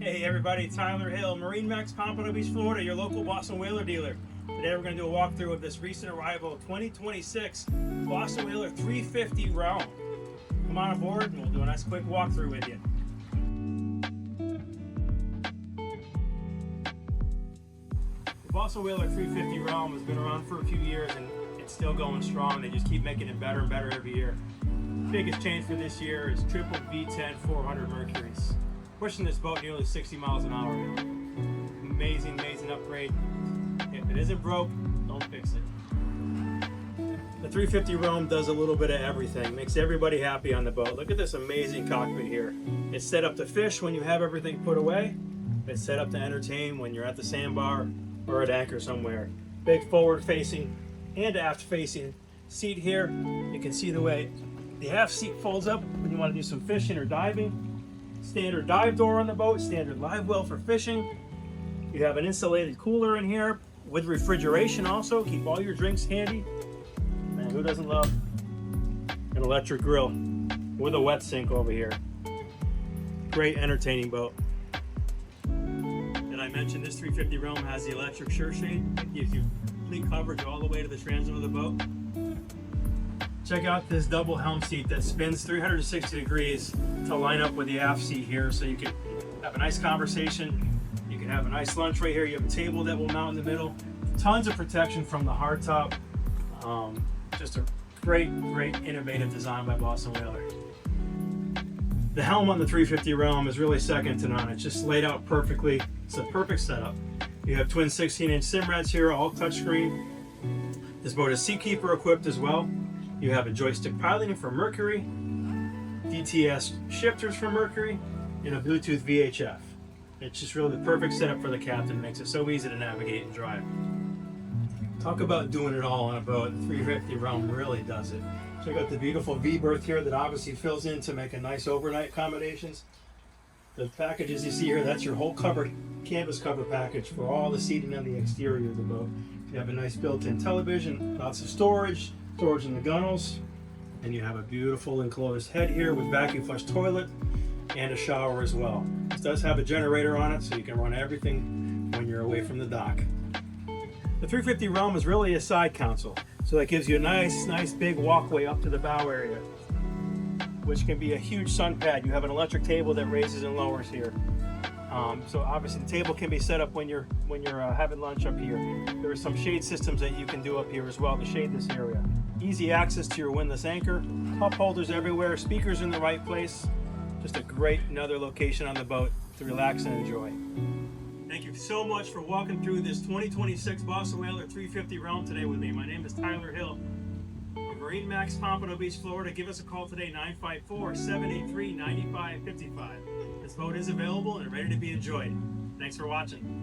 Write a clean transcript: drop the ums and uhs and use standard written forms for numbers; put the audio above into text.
Hey everybody, Tyler Hill, MarineMax, Pompano Beach, Florida, your local Boston Whaler dealer. Today we're going to do a walkthrough of this recent arrival 2026 Boston Whaler 350 Realm. Come on aboard and we'll do a nice quick walkthrough with you. The Boston Whaler 350 Realm has been around for a few years and it's still going strong. They just keep making it better and better every year. The biggest change for this year is triple V10 400 Mercuries. Pushing this boat nearly 60 miles an hour. Amazing, amazing upgrade. If it isn't broke, don't fix it. The 350 Realm does a little bit of everything. Makes everybody happy on the boat. Look at this amazing cockpit here. It's set up to fish when you have everything put away. It's set up to entertain when you're at the sandbar or at anchor somewhere. Big forward facing and aft facing seat here. You can see the way the aft seat folds up when you want to do some fishing or diving. Standard dive door on the boat, standard live well for fishing. You have an insulated cooler in here with refrigeration also. Keep all your drinks handy. Man, who doesn't love an electric grill with a wet sink over here? Great entertaining boat. And I mentioned this 350 Realm has the electric sure shade. It gives you complete coverage all the way to the transom of the boat. Check out this double helm seat that spins 360 degrees to line up with the aft seat here, so you can have a nice conversation. You can have a nice lunch right here. You have a table that will mount in the middle. Tons of protection from the hardtop. Just a great innovative design by Boston Whaler. The helm on the 350 Realm is really second to none. It's just laid out perfectly. It's a perfect setup. You have twin 16-inch Simrads here, all touchscreen. This boat is Seakeeper equipped as well. You have a joystick piloting for Mercury, DTS shifters for Mercury, and a Bluetooth VHF. It's just really the perfect setup for the captain. It makes it so easy to navigate and drive. Talk about doing it all on a boat. The 350 Realm really does it. Check out the beautiful V-berth here that obviously fills in to make a nice overnight accommodations. The packages you see here, that's your whole cover, canvas cover package for all the seating on the exterior of the boat. You have a nice built-in television, lots of storage in the gunnels, and you have a beautiful enclosed head here with vacuum flush toilet and a shower as well. This does have a generator on it, so you can run everything when you're away from the dock. The 350 Realm is really a side console, so that gives you a nice big walkway up to the bow area, which can be a huge sun pad. You have an electric table that raises and lowers here. So obviously the table can be set up when you're having lunch up here. There are some shade systems that you can do up here as well to shade this area. Easy access to your windlass anchor, cup holders everywhere, speakers in the right place. Just a great another location on the boat to relax and enjoy. Thank you so much for walking through this 2026 Boston Whaler 350 Realm today with me. My name is Tyler Hill from MarineMax, Pompano Beach, Florida. Give us a call today, 954-783-9555. This boat is available and ready to be enjoyed. Thanks for watching.